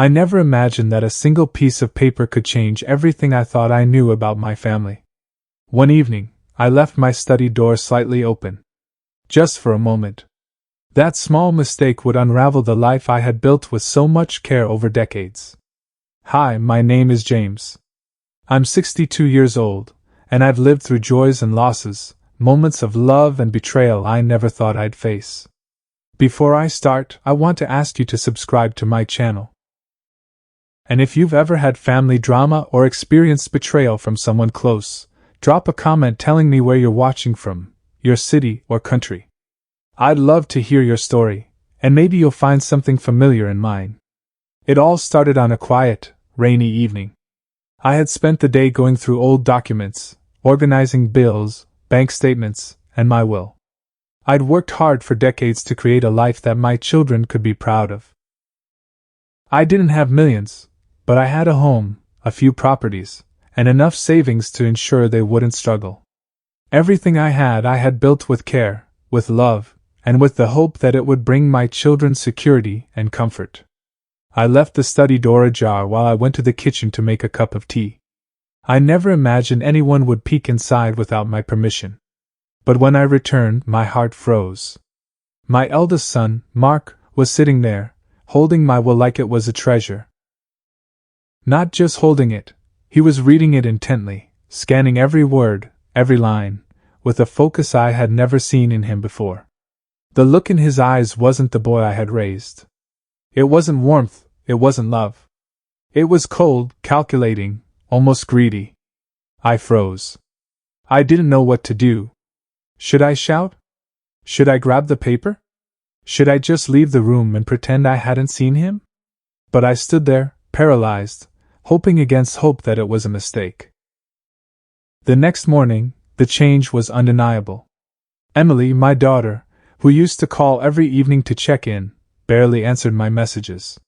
I never imagined that a single piece of paper could change everything I thought I knew about my family. One evening, I left my study door slightly open. Just for a moment. That small mistake would unravel the life I had built with so much care over decades. Hi, my name is James. I'm 62 years old, and I've lived through joys and losses, moments of love and betrayal I never thought I'd face. Before I start, I want to ask you to subscribe to my channel. And if you've ever had family drama or experienced betrayal from someone close, drop a comment telling me where you're watching from, your city or country. I'd love to hear your story, and maybe you'll find something familiar in mine. It all started on a quiet, rainy evening. I had spent the day going through old documents, organizing bills, bank statements, and my will. I'd worked hard for decades to create a life that my children could be proud of. I didn't have millions, but I had a home, a few properties, and enough savings to ensure they wouldn't struggle. Everything I had built with care, with love, and with the hope that it would bring my children security and comfort. I left the study door ajar while I went to the kitchen to make a cup of tea. I never imagined anyone would peek inside without my permission. But when I returned, my heart froze. My eldest son, Mark, was sitting there, holding my will like it was a treasure. Not just holding it, he was reading it intently, scanning every word, every line, with a focus I had never seen in him before. The look in his eyes wasn't the boy I had raised. It wasn't warmth, it wasn't love. It was cold, calculating, almost greedy. I froze. I didn't know what to do. Should I shout? Should I grab the paper? Should I just leave the room and pretend I hadn't seen him? But I stood there, paralyzed, hoping against hope that it was a mistake. The next morning, the change was undeniable. Emily, my daughter, who used to call every evening to check in, barely answered my messages.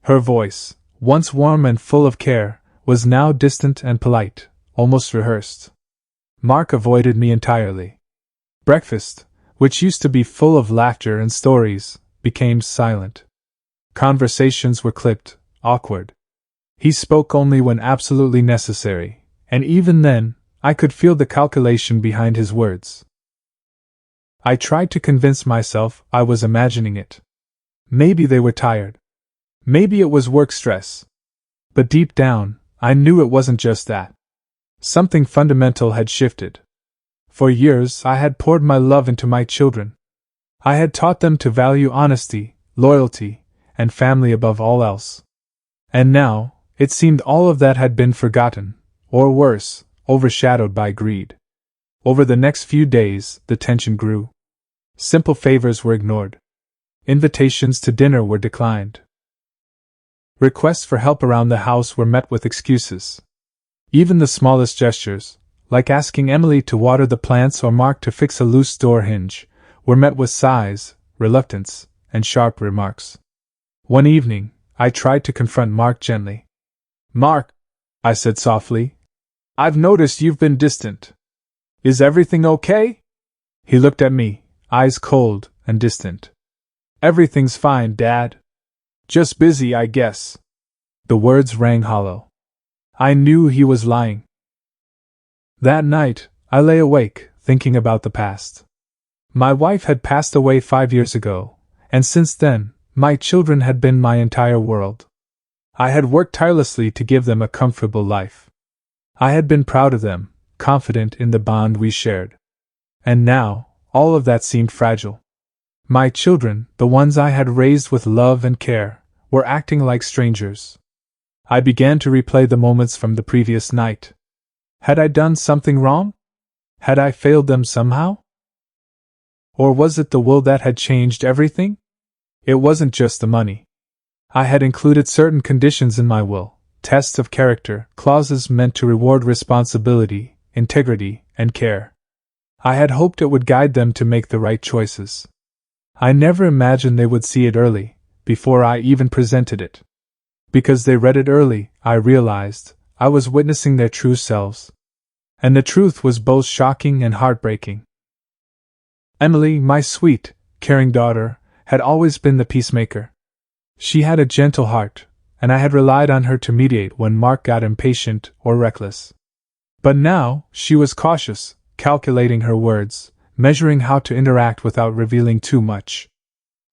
Her voice, once warm and full of care, was now distant and polite, almost rehearsed. Mark avoided me entirely. Breakfast, which used to be full of laughter and stories, became silent. Conversations were clipped, awkward. He spoke only when absolutely necessary, and even then, I could feel the calculation behind his words. I tried to convince myself I was imagining it. Maybe they were tired. Maybe it was work stress. But deep down, I knew it wasn't just that. Something fundamental had shifted. For years, I had poured my love into my children. I had taught them to value honesty, loyalty, and family above all else. And now, it seemed all of that had been forgotten, or worse, overshadowed by greed. Over the next few days, the tension grew. Simple favors were ignored. Invitations to dinner were declined. Requests for help around the house were met with excuses. Even the smallest gestures, like asking Emily to water the plants or Mark to fix a loose door hinge, were met with sighs, reluctance, and sharp remarks. One evening, I tried to confront Mark gently. "Mark," I said softly, "I've noticed you've been distant. Is everything okay?" He looked at me, eyes cold and distant. "Everything's fine, Dad. Just busy, I guess." The words rang hollow. I knew he was lying. That night, I lay awake, thinking about the past. My wife had passed away 5 years ago, and since then, my children had been my entire world. I had worked tirelessly to give them a comfortable life. I had been proud of them, confident in the bond we shared. And now, all of that seemed fragile. My children, the ones I had raised with love and care, were acting like strangers. I began to replay the moments from the previous night. Had I done something wrong? Had I failed them somehow? Or was it the will that had changed everything? It wasn't just the money. I had included certain conditions in my will, tests of character, clauses meant to reward responsibility, integrity, and care. I had hoped it would guide them to make the right choices. I never imagined they would see it early, before I even presented it. Because they read it early, I realized, I was witnessing their true selves. And the truth was both shocking and heartbreaking. Emily, my sweet, caring daughter, had always been the peacemaker. She had a gentle heart, and I had relied on her to mediate when Mark got impatient or reckless. But now, she was cautious, calculating her words, measuring how to interact without revealing too much.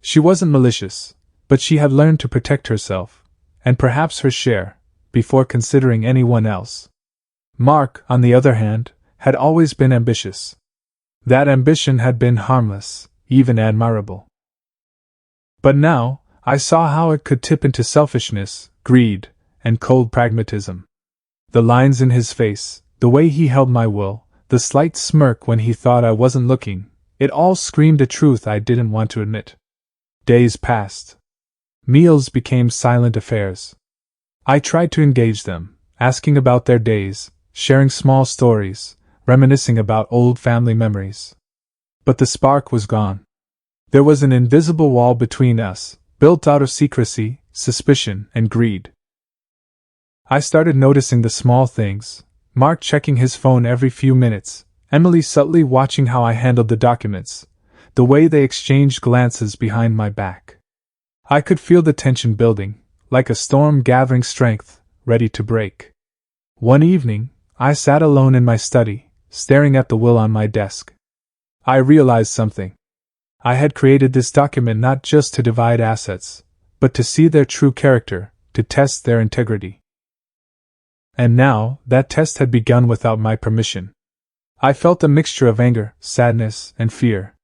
She wasn't malicious, but she had learned to protect herself, and perhaps her share, before considering anyone else. Mark, on the other hand, had always been ambitious. That ambition had been harmless, even admirable. But now, I saw how it could tip into selfishness, greed, and cold pragmatism. The lines in his face, the way he held my will, the slight smirk when he thought I wasn't looking, it all screamed a truth I didn't want to admit. Days passed. Meals became silent affairs. I tried to engage them, asking about their days, sharing small stories, reminiscing about old family memories. But the spark was gone. There was an invisible wall between us, built out of secrecy, suspicion, and greed. I started noticing the small things, Mark checking his phone every few minutes, Emily subtly watching how I handled the documents, the way they exchanged glances behind my back. I could feel the tension building, like a storm gathering strength, ready to break. One evening, I sat alone in my study, staring at the will on my desk. I realized something. I had created this document not just to divide assets, but to see their true character, to test their integrity. And now, that test had begun without my permission. I felt a mixture of anger, sadness, and fear.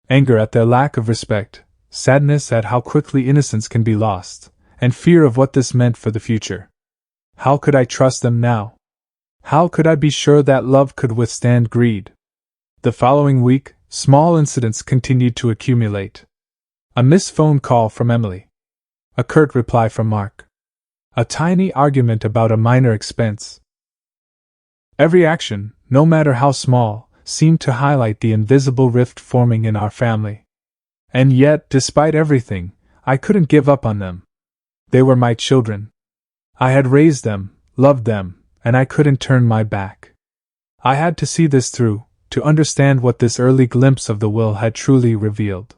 Anger at their lack of respect, sadness at how quickly innocence can be lost, and fear of what this meant for the future. How could I trust them now? How could I be sure that love could withstand greed? The following week, small incidents continued to accumulate. A missed phone call from Emily. A curt reply from Mark. A tiny argument about a minor expense. Every action, no matter how small, seemed to highlight the invisible rift forming in our family. And yet, despite everything, I couldn't give up on them. They were my children. I had raised them, loved them, and I couldn't turn my back. I had to see this through, to understand what this early glimpse of the will had truly revealed.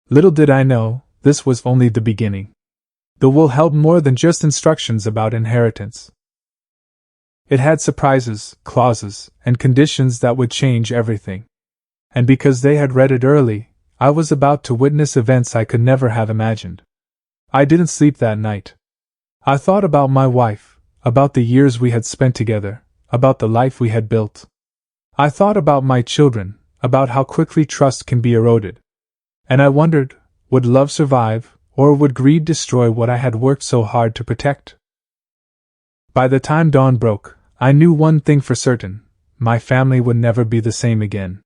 Little did I know, this was only the beginning. The will held more than just instructions about inheritance. It had surprises, clauses, and conditions that would change everything. And because they had read it early, I was about to witness events I could never have imagined. I didn't sleep that night. I thought about my wife, about the years we had spent together, about the life we had built. I thought about my children, about how quickly trust can be eroded. And I wondered, would love survive, or would greed destroy what I had worked so hard to protect? By the time dawn broke, I knew one thing for certain: my family would never be the same again.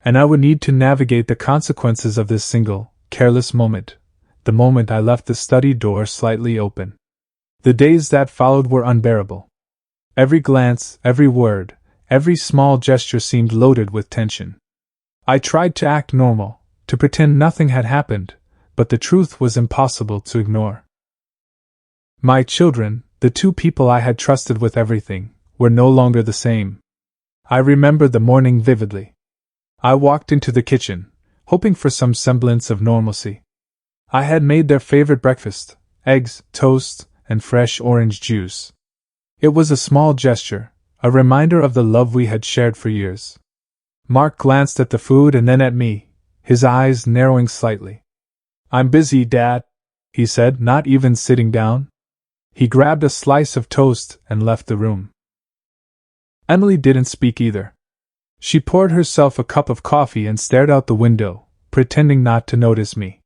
And I would need to navigate the consequences of this single, careless moment, the moment I left the study door slightly open. The days that followed were unbearable. Every glance, every word, every small gesture seemed loaded with tension. I tried to act normal, to pretend nothing had happened, but the truth was impossible to ignore. My children, the two people I had trusted with everything, were no longer the same. I remember the morning vividly. I walked into the kitchen, hoping for some semblance of normalcy. I had made their favorite breakfast: eggs, toast, and fresh orange juice. It was a small gesture, a reminder of the love we had shared for years. Mark glanced at the food and then at me, his eyes narrowing slightly. "I'm busy, Dad," he said, not even sitting down. He grabbed a slice of toast and left the room. Emily didn't speak either. She poured herself a cup of coffee and stared out the window, pretending not to notice me.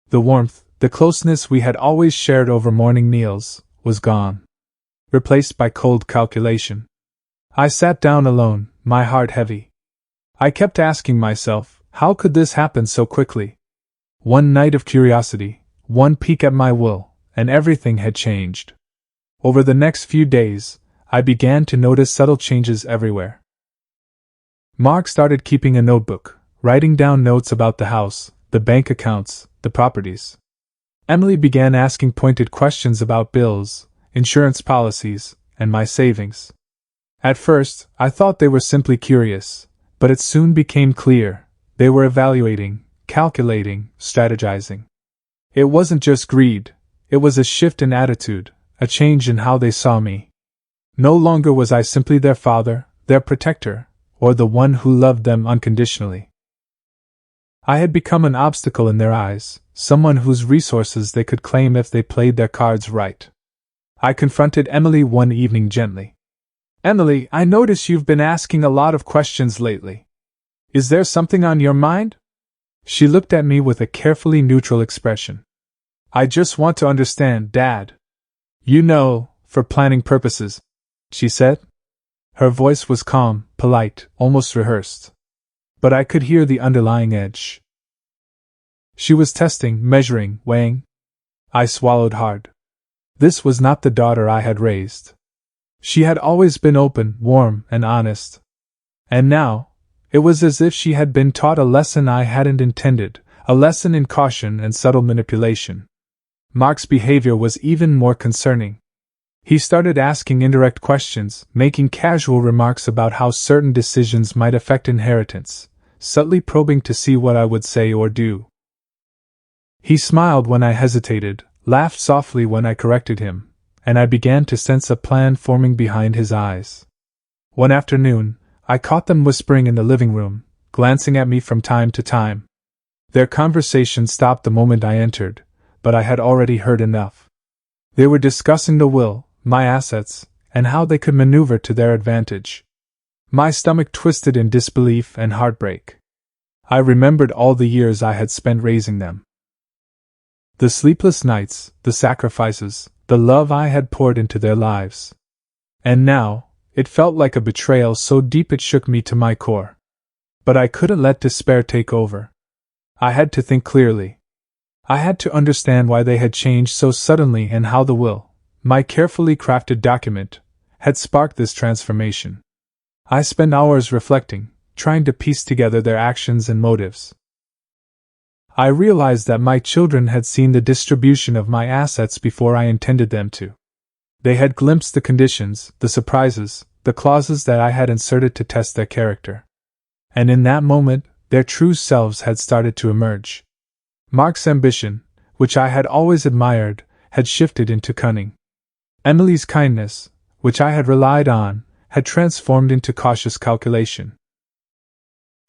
The warmth, the closeness we had always shared over morning meals, was gone, replaced by cold calculation. I sat down alone, my heart heavy. I kept asking myself, how could this happen so quickly? One night of curiosity, one peek at my will, and everything had changed. Over the next few days, I began to notice subtle changes everywhere. Mark started keeping a notebook, writing down notes about the house, the bank accounts, the properties. Emily began asking pointed questions about bills, insurance policies, and my savings. At first, I thought they were simply curious, but it soon became clear they were evaluating, calculating, strategizing. It wasn't just greed, it was a shift in attitude, a change in how they saw me. No longer was I simply their father, their protector, or the one who loved them unconditionally. I had become an obstacle in their eyes, someone whose resources they could claim if they played their cards right. I confronted Emily one evening gently. "Emily, I notice you've been asking a lot of questions lately. Is there something on your mind?" She looked at me with a carefully neutral expression. "I just want to understand, Dad. You know, for planning purposes," she said. Her voice was calm, polite, almost rehearsed. But I could hear the underlying edge. She was testing, measuring, weighing. I swallowed hard. This was not the daughter I had raised. She had always been open, warm, and honest. And now, it was as if she had been taught a lesson I hadn't intended, a lesson in caution and subtle manipulation. Mark's behavior was even more concerning. He started asking indirect questions, making casual remarks about how certain decisions might affect inheritance, subtly probing to see what I would say or do. He smiled when I hesitated, laughed softly when I corrected him, and I began to sense a plan forming behind his eyes. One afternoon, I caught them whispering in the living room, glancing at me from time to time. Their conversation stopped the moment I entered, but I had already heard enough. They were discussing the will, my assets, and how they could maneuver to their advantage. My stomach twisted in disbelief and heartbreak. I remembered all the years I had spent raising them. The sleepless nights, the sacrifices, the love I had poured into their lives. And now, it felt like a betrayal so deep it shook me to my core. But I couldn't let despair take over. I had to think clearly. I had to understand why they had changed so suddenly and how the will, my carefully crafted document, had sparked this transformation. I spent hours reflecting, trying to piece together their actions and motives. I realized that my children had seen the distribution of my assets before I intended them to. They had glimpsed the conditions, the surprises, the clauses that I had inserted to test their character. And in that moment, their true selves had started to emerge. Mark's ambition, which I had always admired, had shifted into cunning. Emily's kindness, which I had relied on, had transformed into cautious calculation.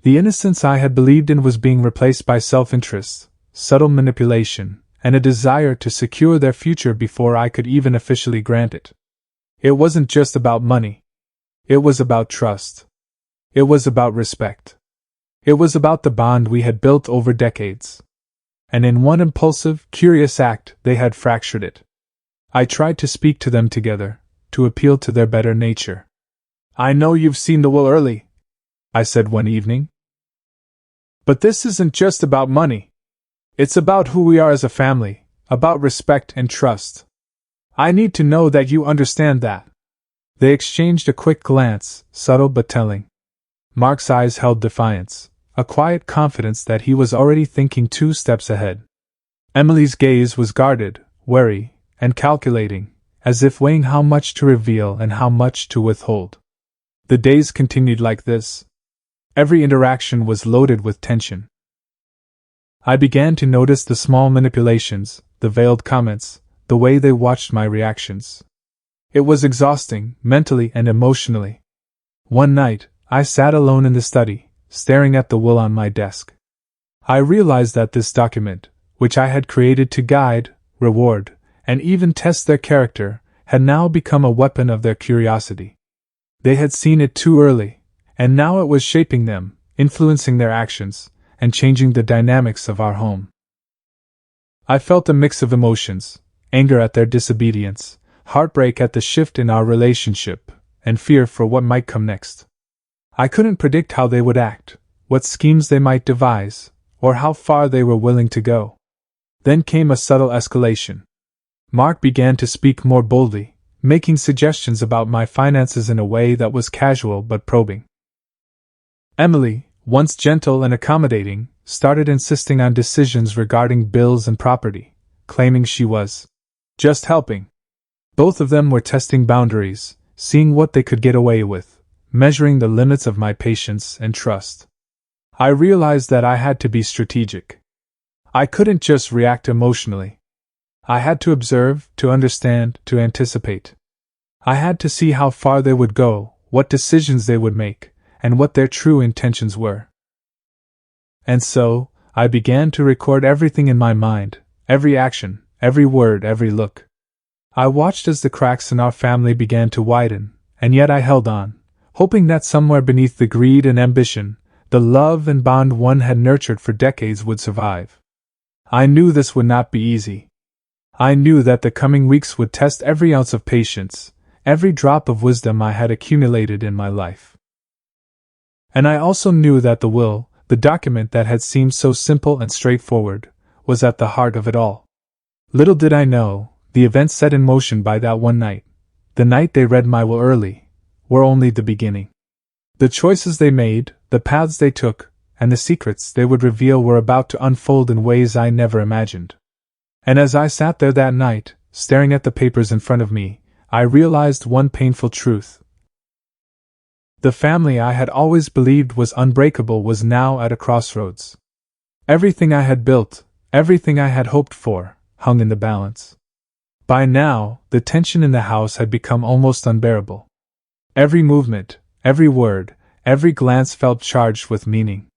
The innocence I had believed in was being replaced by self-interest, subtle manipulation, and a desire to secure their future before I could even officially grant it. It wasn't just about money. It was about trust. It was about respect. It was about the bond we had built over decades. And in one impulsive, curious act, they had fractured it. I tried to speak to them together, to appeal to their better nature. "I know you've seen the will early," I said one evening. "But this isn't just about money. It's about who we are as a family, about respect and trust. I need to know that you understand that." They exchanged a quick glance, subtle but telling. Mark's eyes held defiance, a quiet confidence that he was already thinking 2 steps ahead. Emily's gaze was guarded, wary, and calculating, as if weighing how much to reveal and how much to withhold. The days continued like this. Every interaction was loaded with tension. I began to notice the small manipulations, the veiled comments, the way they watched my reactions. It was exhausting, mentally and emotionally. One night, I sat alone in the study, staring at the will on my desk. I realized that this document, which I had created to guide, reward, and even test their character, had now become a weapon of their curiosity. They had seen it too early, and now it was shaping them, influencing their actions, and changing the dynamics of our home. I felt a mix of emotions, anger at their disobedience, heartbreak at the shift in our relationship, and fear for what might come next. I couldn't predict how they would act, what schemes they might devise, or how far they were willing to go. Then came a subtle escalation. Mark began to speak more boldly, making suggestions about my finances in a way that was casual but probing. Emily, once gentle and accommodating, started insisting on decisions regarding bills and property, claiming she was just helping. Both of them were testing boundaries, seeing what they could get away with, measuring the limits of my patience and trust. I realized that I had to be strategic. I couldn't just react emotionally. I had to observe, to understand, to anticipate. I had to see how far they would go, what decisions they would make, and what their true intentions were. And so, I began to record everything in my mind, every action, every word, every look. I watched as the cracks in our family began to widen, and yet I held on, hoping that somewhere beneath the greed and ambition, the love and bond one had nurtured for decades would survive. I knew this would not be easy. I knew that the coming weeks would test every ounce of patience, every drop of wisdom I had accumulated in my life. And I also knew that the will, the document that had seemed so simple and straightforward, was at the heart of it all. Little did I know, the events set in motion by that one night, the night they read my will early, were only the beginning. The choices they made, the paths they took, and the secrets they would reveal were about to unfold in ways I never imagined. And as I sat there that night, staring at the papers in front of me, I realized one painful truth. The family I had always believed was unbreakable was now at a crossroads. Everything I had built, everything I had hoped for, hung in the balance. By now, the tension in the house had become almost unbearable. Every movement, every word, every glance felt charged with meaning.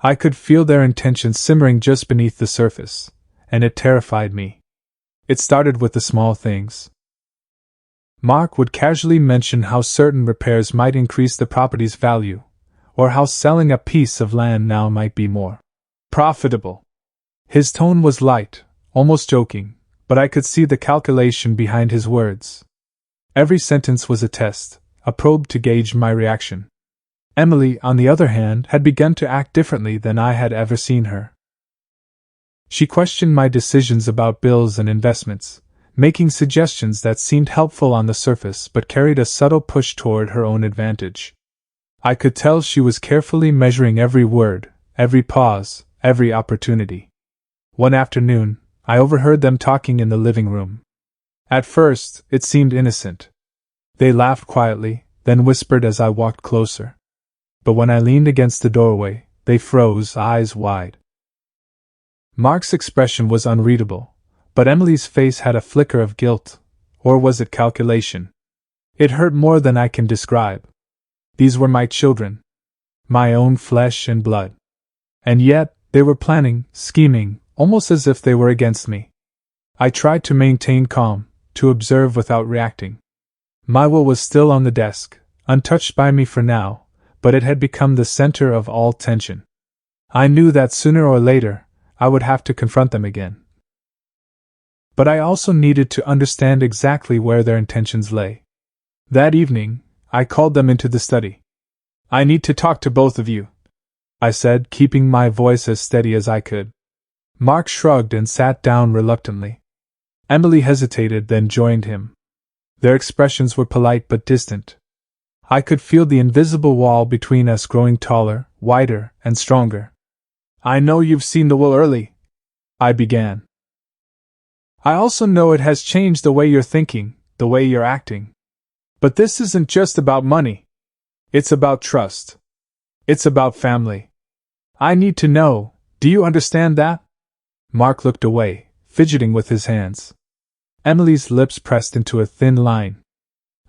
I could feel their intentions simmering just beneath the surface, and it terrified me. It started with the small things. Mark would casually mention how certain repairs might increase the property's value, or how selling a piece of land now might be more profitable. His tone was light, almost joking, but I could see the calculation behind his words. Every sentence was a test, a probe to gauge my reaction. Emily, on the other hand, had begun to act differently than I had ever seen her. She questioned my decisions about bills and investments, making suggestions that seemed helpful on the surface but carried a subtle push toward her own advantage. I could tell she was carefully measuring every word, every pause, every opportunity. One afternoon, I overheard them talking in the living room. At first, it seemed innocent. They laughed quietly, then whispered as I walked closer. But when I leaned against the doorway, they froze, eyes wide. Mark's expression was unreadable, but Emily's face had a flicker of guilt, or was it calculation? It hurt more than I can describe. These were my children, my own flesh and blood. And yet, they were planning, scheming, almost as if they were against me. I tried to maintain calm, to observe without reacting. My will was still on the desk, untouched by me for now, but it had become the center of all tension. I knew that sooner or later, I would have to confront them again. But I also needed to understand exactly where their intentions lay. That evening, I called them into the study. "I need to talk to both of you," I said, keeping my voice as steady as I could. Mark shrugged and sat down reluctantly. Emily hesitated, then joined him. Their expressions were polite but distant. I could feel the invisible wall between us growing taller, wider, and stronger. "I know you've seen the will early," I began. "I also know it has changed the way you're thinking, the way you're acting. But this isn't just about money. It's about trust. It's about family. I need to know, do you understand that?" Mark looked away, fidgeting with his hands. Emily's lips pressed into a thin line.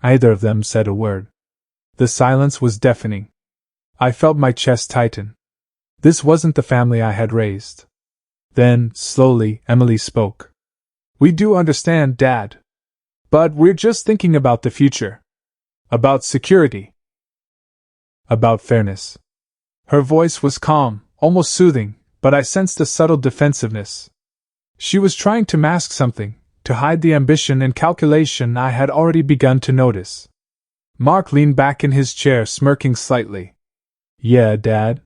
Neither of them said a word. The silence was deafening. I felt my chest tighten. This wasn't the family I had raised. Then, slowly, Emily spoke. "We do understand, Dad. But we're just thinking about the future. About security. About fairness." Her voice was calm, almost soothing, but I sensed a subtle defensiveness. She was trying to mask something, to hide the ambition and calculation I had already begun to notice. Mark leaned back in his chair, smirking slightly. "Yeah, Dad.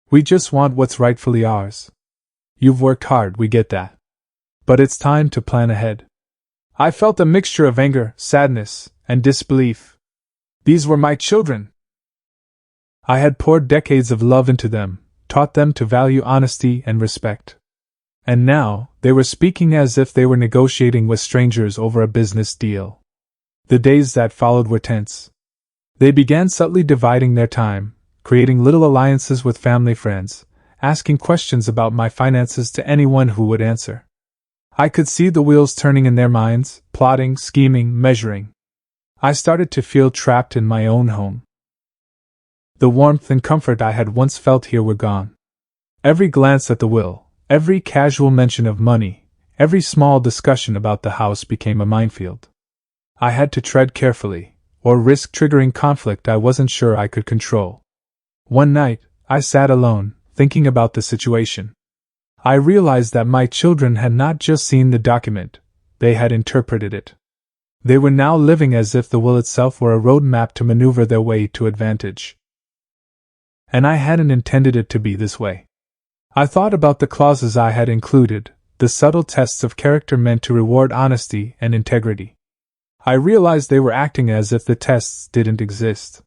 We just want what's rightfully ours. You've worked hard, we get that. But it's time to plan ahead." I felt a mixture of anger, sadness, and disbelief. These were my children. I had poured decades of love into them, taught them to value honesty and respect. And now, they were speaking as if they were negotiating with strangers over a business deal. The days that followed were tense. They began subtly dividing their time, creating little alliances with family friends, asking questions about my finances to anyone who would answer. I could see the wheels turning in their minds, plotting, scheming, measuring. I started to feel trapped in my own home. The warmth and comfort I had once felt here were gone. Every glance at the will, every casual mention of money, every small discussion about the house became a minefield. I had to tread carefully, or risk triggering conflict I wasn't sure I could control. One night, I sat alone, thinking about the situation. I realized that my children had not just seen the document, they had interpreted it. They were now living as if the will itself were a roadmap to maneuver their way to advantage. And I hadn't intended it to be this way. I thought about the clauses I had included, the subtle tests of character meant to reward honesty and integrity. I realized they were acting as if the tests didn't exist.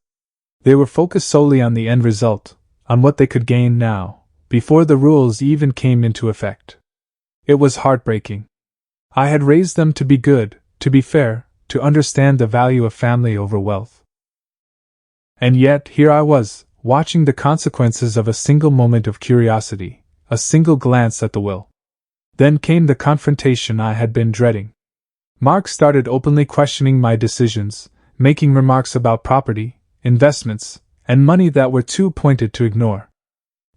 They were focused solely on the end result, on what they could gain now, before the rules even came into effect. It was heartbreaking. I had raised them to be good, to be fair, to understand the value of family over wealth. And yet, here I was, watching the consequences of a single moment of curiosity, a single glance at the will. Then came the confrontation I had been dreading. Mark started openly questioning my decisions, making remarks about property, investments, and money that were too pointed to ignore.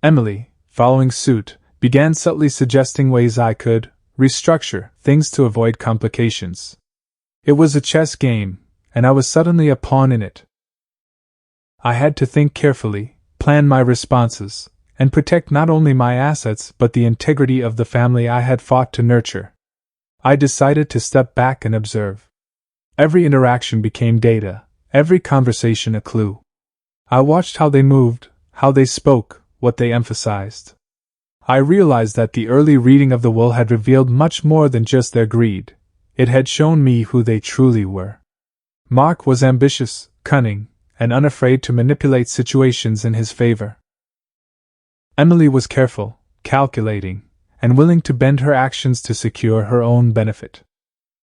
Emily, following suit, began subtly suggesting ways I could restructure things to avoid complications. It was a chess game, and I was suddenly a pawn in it. I had to think carefully, plan my responses, and protect not only my assets but the integrity of the family I had fought to nurture. I decided to step back and observe. Every interaction became data, every conversation a clue. I watched how they moved, how they spoke, what they emphasized. I realized that the early reading of the will had revealed much more than just their greed. It had shown me who they truly were. Mark was ambitious, cunning, and unafraid to manipulate situations in his favor. Emily was careful, calculating, and willing to bend her actions to secure her own benefit.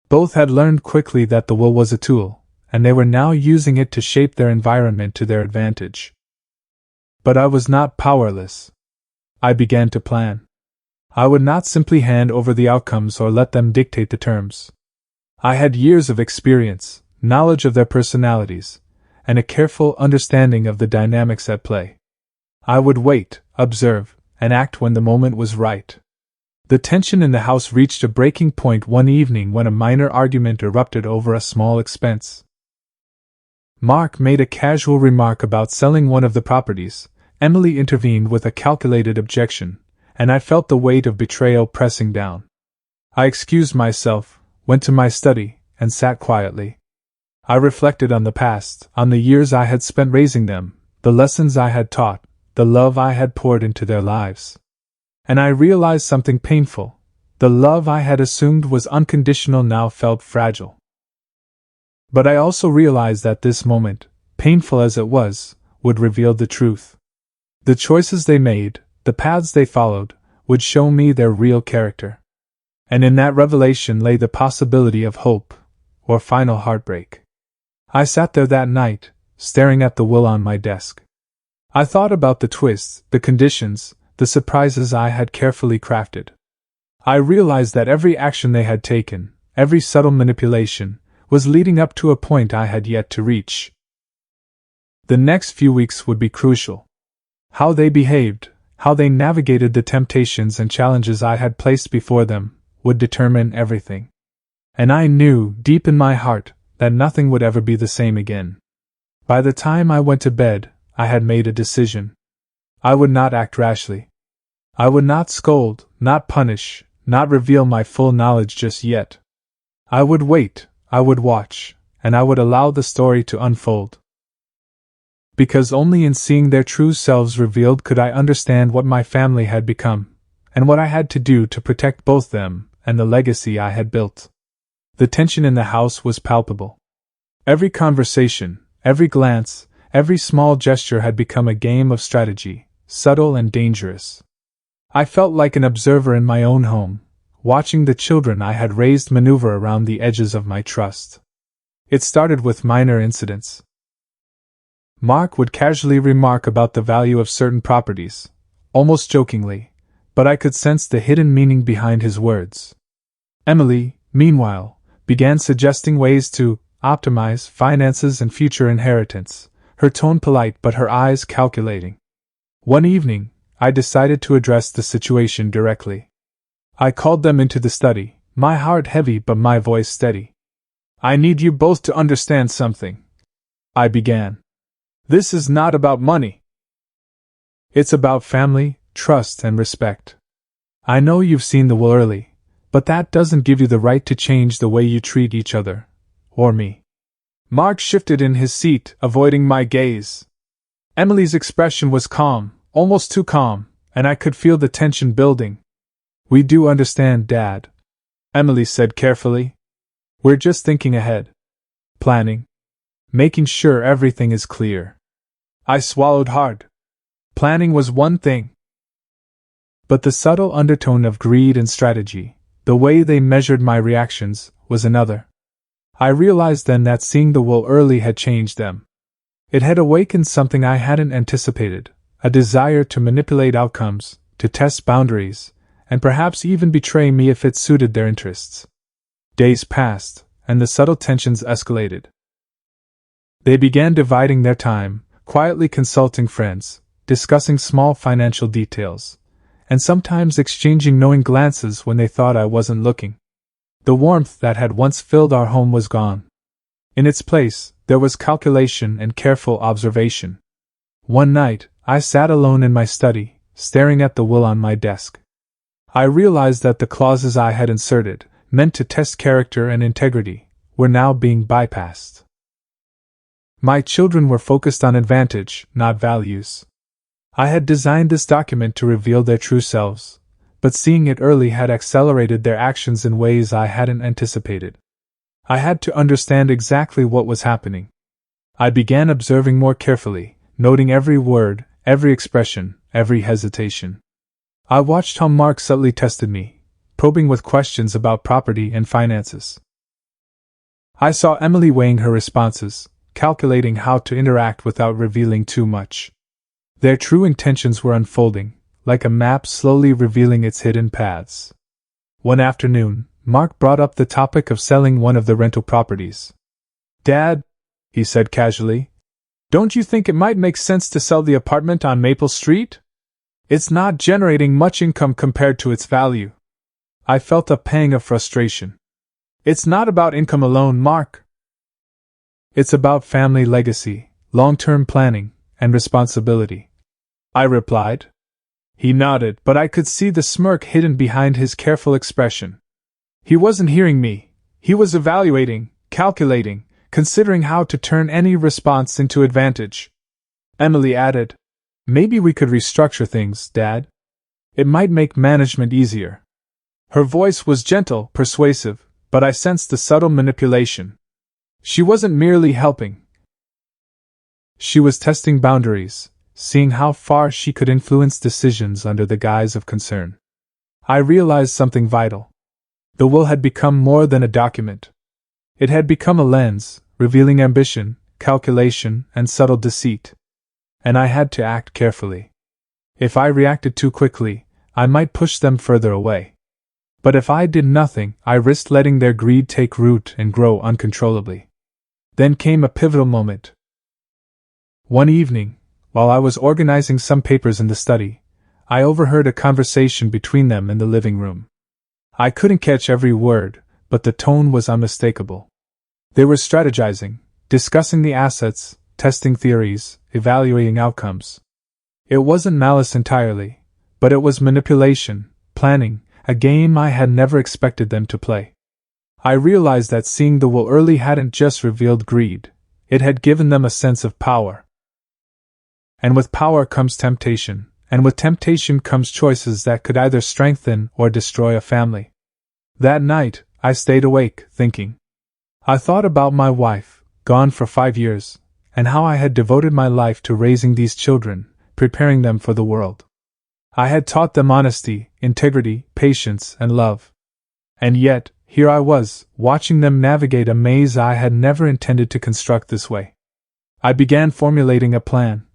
Both had learned quickly that the will was a tool, and they were now using it to shape their environment to their advantage. But I was not powerless. I began to plan. I would not simply hand over the outcomes or let them dictate the terms. I had years of experience, knowledge of their personalities, and a careful understanding of the dynamics at play. I would wait, observe, and act when the moment was right. The tension in the house reached a breaking point one evening when a minor argument erupted over a small expense. Mark made a casual remark about selling one of the properties. Emily intervened with a calculated objection, and I felt the weight of betrayal pressing down. I excused myself, went to my study, and sat quietly. I reflected on the past, on the years I had spent raising them, the lessons I had taught, the love I had poured into their lives. And I realized something painful. The love I had assumed was unconditional now felt fragile. But I also realized that this moment, painful as it was, would reveal the truth. The choices they made, the paths they followed, would show me their real character. And in that revelation lay the possibility of hope, or final heartbreak. I sat there that night, staring at the will on my desk. I thought about the twists, the conditions, the surprises I had carefully crafted. I realized that every action they had taken, every subtle manipulation, was leading up to a point I had yet to reach. The next few weeks would be crucial. How they behaved, how they navigated the temptations and challenges I had placed before them, would determine everything. And I knew, deep in my heart, that nothing would ever be the same again. By the time I went to bed, I had made a decision. I would not act rashly. I would not scold, not punish, not reveal my full knowledge just yet. I would wait, I would watch, and I would allow the story to unfold. Because only in seeing their true selves revealed could I understand what my family had become, and what I had to do to protect both them and the legacy I had built. The tension in the house was palpable. Every conversation, every glance, every small gesture had become a game of strategy, subtle and dangerous. I felt like an observer in my own home, watching the children I had raised maneuver around the edges of my trust. It started with minor incidents. Mark would casually remark about the value of certain properties, almost jokingly, but I could sense the hidden meaning behind his words. Emily, meanwhile, began suggesting ways to optimize finances and future inheritance, her tone polite but her eyes calculating. One evening, I decided to address the situation directly. I called them into the study, my heart heavy but my voice steady. "I need you both to understand something," I began. "This is not about money. It's about family, trust, and respect. I know you've seen the will early, but that doesn't give you the right to change the way you treat each other, or me." Mark shifted in his seat, avoiding my gaze. Emily's expression was calm, almost too calm, and I could feel the tension building. "We do understand, Dad," Emily said carefully. "We're just thinking ahead. Planning. Making sure everything is clear." I swallowed hard. Planning was one thing. But the subtle undertone of greed and strategy, the way they measured my reactions, was another. I realized then that seeing the will early had changed them. It had awakened something I hadn't anticipated, a desire to manipulate outcomes, to test boundaries, and perhaps even betray me if it suited their interests. Days passed, and the subtle tensions escalated. They began dividing their time, quietly consulting friends, discussing small financial details, and sometimes exchanging knowing glances when they thought I wasn't looking. The warmth that had once filled our home was gone. In its place, there was calculation and careful observation. One night, I sat alone in my study, staring at the will on my desk. I realized that the clauses I had inserted, meant to test character and integrity, were now being bypassed. My children were focused on advantage, not values. I had designed this document to reveal their true selves, but seeing it early had accelerated their actions in ways I hadn't anticipated. I had to understand exactly what was happening. I began observing more carefully, noting every word, every expression, every hesitation. I watched how Mark subtly tested me, probing with questions about property and finances. I saw Emily weighing her responses, calculating how to interact without revealing too much. Their true intentions were unfolding, like a map slowly revealing its hidden paths. One afternoon, Mark brought up the topic of selling one of the rental properties. "Dad," he said casually, "don't you think it might make sense to sell the apartment on Maple Street? It's not generating much income compared to its value." I felt a pang of frustration. "It's not about income alone, Mark. It's about family legacy, long-term planning, and responsibility," I replied. He nodded, but I could see the smirk hidden behind his careful expression. He wasn't hearing me. He was evaluating, calculating, considering how to turn any response into advantage. Emily added, "Maybe we could restructure things, Dad. It might make management easier." Her voice was gentle, persuasive, but I sensed the subtle manipulation. She wasn't merely helping. She was testing boundaries, seeing how far she could influence decisions under the guise of concern. I realized something vital. The will had become more than a document. It had become a lens, revealing ambition, calculation, and subtle deceit. And I had to act carefully. If I reacted too quickly, I might push them further away. But if I did nothing, I risked letting their greed take root and grow uncontrollably. Then came a pivotal moment. One evening, while I was organizing some papers in the study, I overheard a conversation between them in the living room. I couldn't catch every word, but the tone was unmistakable. They were strategizing, discussing the assets, testing theories, evaluating outcomes. It wasn't malice entirely, but it was manipulation, planning, a game I had never expected them to play. I realized that seeing the will early hadn't just revealed greed, it had given them a sense of power. And with power comes temptation, and with temptation comes choices that could either strengthen or destroy a family. That night, I stayed awake, thinking. I thought about my wife, gone for 5 years, and how I had devoted my life to raising these children, preparing them for the world. I had taught them honesty, integrity, patience, and love. And yet, here I was, watching them navigate a maze I had never intended to construct this way. I began formulating a plan.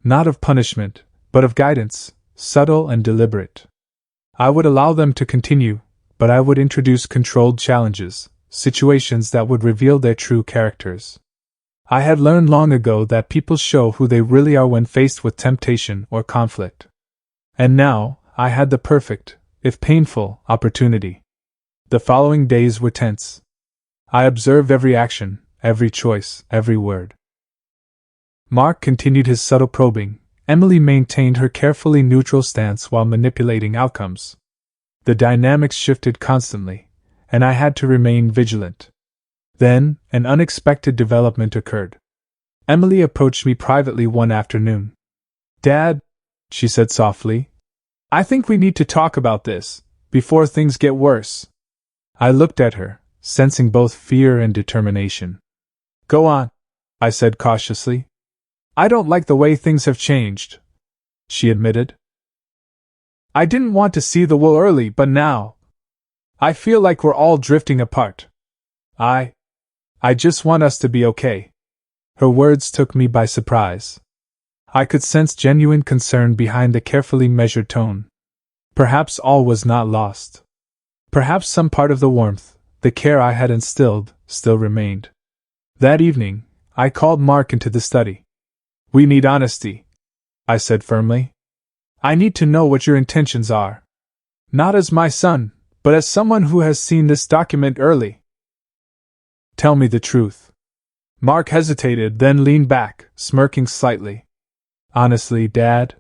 Not of punishment, but of guidance, subtle and deliberate. I would allow them to continue, but I would introduce controlled challenges, situations that would reveal their true characters. I had learned long ago that people show who they really are when faced with temptation or conflict. And now, I had the perfect, if painful, opportunity. The following days were tense. I observed every action, every choice, every word. Mark continued his subtle probing. Emily maintained her carefully neutral stance while manipulating outcomes. The dynamics shifted constantly, and I had to remain vigilant. Then, an unexpected development occurred. Emily approached me privately one afternoon. "Dad," she said softly, "I think we need to talk about this, before things get worse." I looked at her, sensing both fear and determination. "Go on," I said cautiously. "I don't like the way things have changed," she admitted. "I didn't want to see the wool early, but now I feel like we're all drifting apart. I just want us to be okay." Her words took me by surprise. I could sense genuine concern behind the carefully measured tone. Perhaps all was not lost. Perhaps some part of the warmth, the care I had instilled, still remained. That evening, I called Mark into the study. "We need honesty," I said firmly. "I need to know what your intentions are. Not as my son, but as someone who has seen this document early." "Tell me the truth." Mark hesitated, then leaned back, smirking slightly. "Honestly, Dad,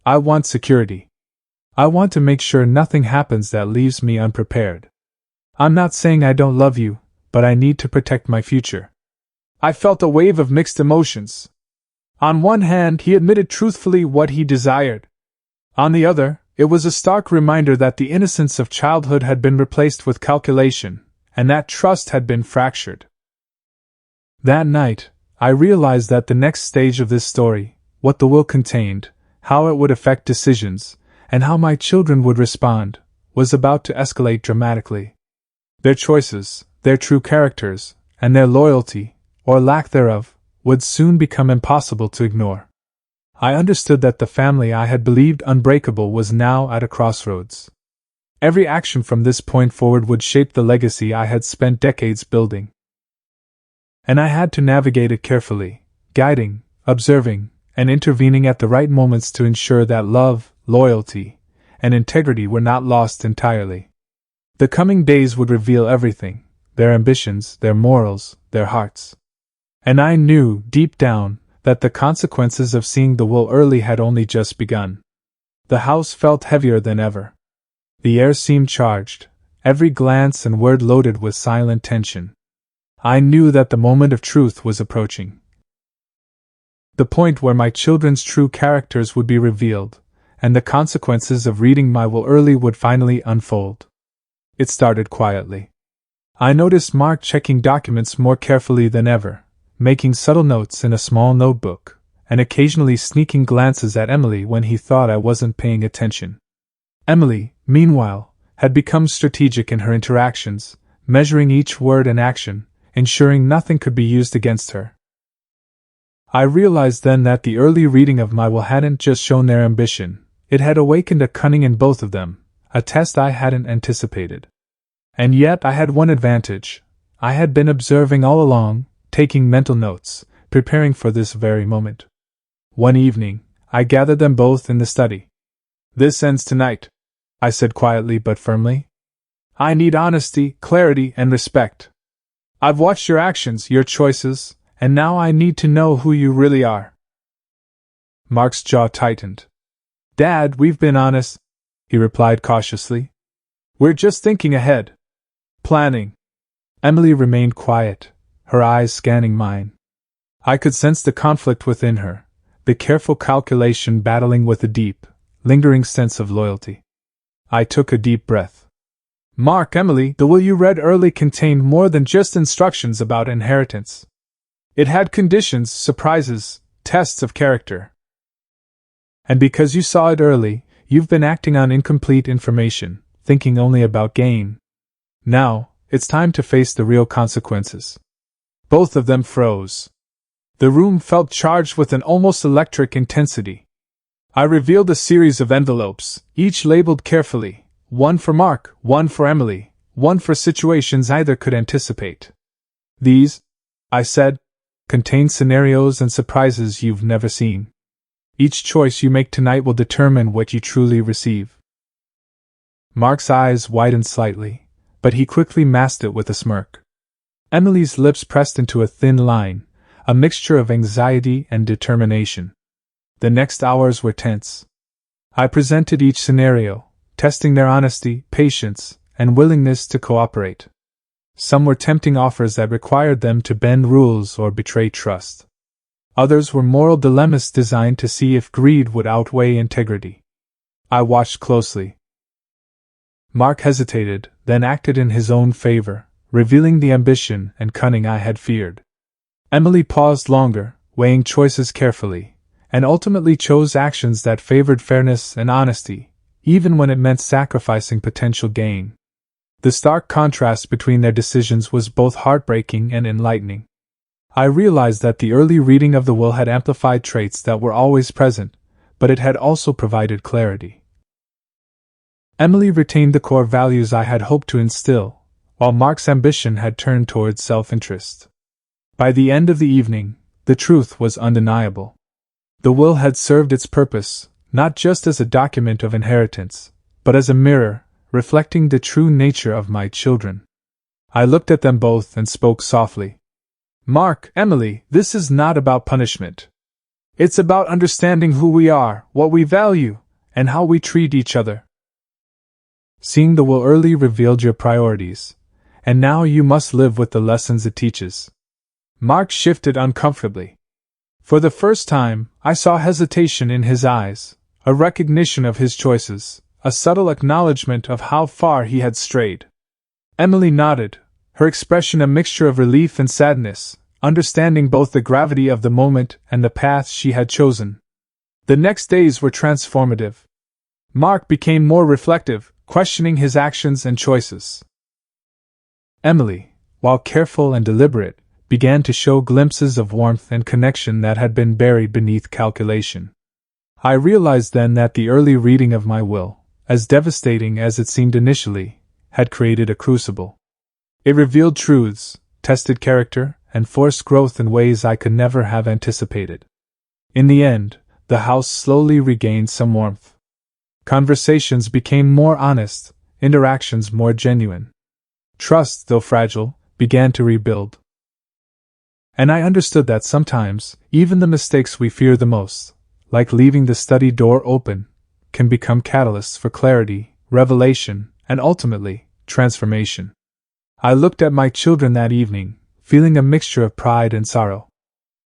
I want security. I want to make sure nothing happens that leaves me unprepared. I'm not saying I don't love you, but I need to protect my future." I felt a wave of mixed emotions. On one hand, he admitted truthfully what he desired. On the other, it was a stark reminder that the innocence of childhood had been replaced with calculation, and that trust had been fractured. That night, I realized that the next stage of this story, what the will contained, how it would affect decisions, and how my children would respond, was about to escalate dramatically. Their choices, their true characters, and their loyalty, or lack thereof, would soon become impossible to ignore. I understood that the family I had believed unbreakable was now at a crossroads. Every action from this point forward would shape the legacy I had spent decades building. And I had to navigate it carefully, guiding, observing, and intervening at the right moments to ensure that love, loyalty, and integrity were not lost entirely. The coming days would reveal everything: their ambitions, their morals, their hearts. And I knew, deep down, that the consequences of seeing the wool early had only just begun. The house felt heavier than ever. The air seemed charged, every glance and word loaded with silent tension. I knew that the moment of truth was approaching. The point where my children's true characters would be revealed, and the consequences of reading my will early would finally unfold. It started quietly. I noticed Mark checking documents more carefully than ever, making subtle notes in a small notebook, and occasionally sneaking glances at Emily when he thought I wasn't paying attention. Emily, meanwhile, had become strategic in her interactions, measuring each word and action, ensuring nothing could be used against her. I realized then that the early reading of my will hadn't just shown their ambition, it had awakened a cunning in both of them, a test I hadn't anticipated. And yet I had one advantage: I had been observing all along, taking mental notes, preparing for this very moment. One evening, I gathered them both in the study. "This ends tonight," I said quietly but firmly. "I need honesty, clarity, and respect. I've watched your actions, your choices, and now I need to know who you really are." Mark's jaw tightened. "Dad, we've been honest," he replied cautiously. "We're just thinking ahead. Planning." Emily remained quiet, her eyes scanning mine. I could sense the conflict within her, the careful calculation battling with a deep, lingering sense of loyalty. I took a deep breath. "Mark, Emily, the will you read early contained more than just instructions about inheritance. It had conditions, surprises, tests of character. And because you saw it early, you've been acting on incomplete information, thinking only about gain. Now, it's time to face the real consequences." Both of them froze. The room felt charged with an almost electric intensity. I revealed a series of envelopes, each labeled carefully, one for Mark, one for Emily, one for situations either could anticipate. These, I said, contain scenarios and surprises you've never seen. Each choice you make tonight will determine what you truly receive. Mark's eyes widened slightly, but he quickly masked it with a smirk. Emily's lips pressed into a thin line, a mixture of anxiety and determination. The next hours were tense. I presented each scenario, testing their honesty, patience, and willingness to cooperate. Some were tempting offers that required them to bend rules or betray trust. Others were moral dilemmas designed to see if greed would outweigh integrity. I watched closely. Mark hesitated, then acted in his own favor, revealing the ambition and cunning I had feared. Emily paused longer, weighing choices carefully, and ultimately chose actions that favored fairness and honesty, even when it meant sacrificing potential gain. The stark contrast between their decisions was both heartbreaking and enlightening. I realized that the early reading of the will had amplified traits that were always present, but it had also provided clarity. Emily retained the core values I had hoped to instill, while Mark's ambition had turned towards self-interest. By the end of the evening, the truth was undeniable. The will had served its purpose, not just as a document of inheritance, but as a mirror, reflecting the true nature of my children. I looked at them both and spoke softly. Mark, Emily, this is not about punishment. It's about understanding who we are, what we value, and how we treat each other. Seeing the will early revealed your priorities, and now you must live with the lessons it teaches. Mark shifted uncomfortably. For the first time, I saw hesitation in his eyes, a recognition of his choices, a subtle acknowledgement of how far he had strayed. Emily nodded, her expression a mixture of relief and sadness, understanding both the gravity of the moment and the path she had chosen. The next days were transformative. Mark became more reflective, questioning his actions and choices. Emily, while careful and deliberate, began to show glimpses of warmth and connection that had been buried beneath calculation. I realized then that the early reading of my will, as devastating as it seemed initially, had created a crucible. It revealed truths, tested character, and forced growth in ways I could never have anticipated. In the end, the house slowly regained some warmth. Conversations became more honest, interactions more genuine. Trust, though fragile, began to rebuild. And I understood that sometimes, even the mistakes we fear the most, like leaving the study door open, can become catalysts for clarity, revelation, and ultimately, transformation. I looked at my children that evening, feeling a mixture of pride and sorrow.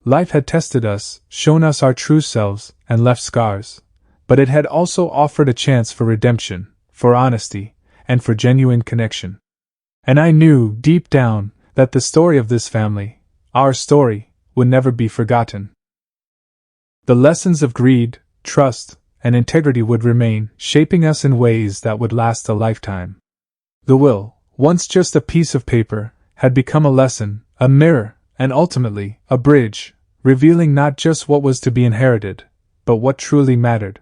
Life had tested us, shown us our true selves, and left scars, but it had also offered a chance for redemption, for honesty, and for genuine connection. And I knew, deep down, that the story of this family, our story, would never be forgotten. The lessons of greed, trust, and integrity would remain, shaping us in ways that would last a lifetime. The will, once just a piece of paper, had become a lesson, a mirror, and ultimately, a bridge, revealing not just what was to be inherited, but what truly mattered.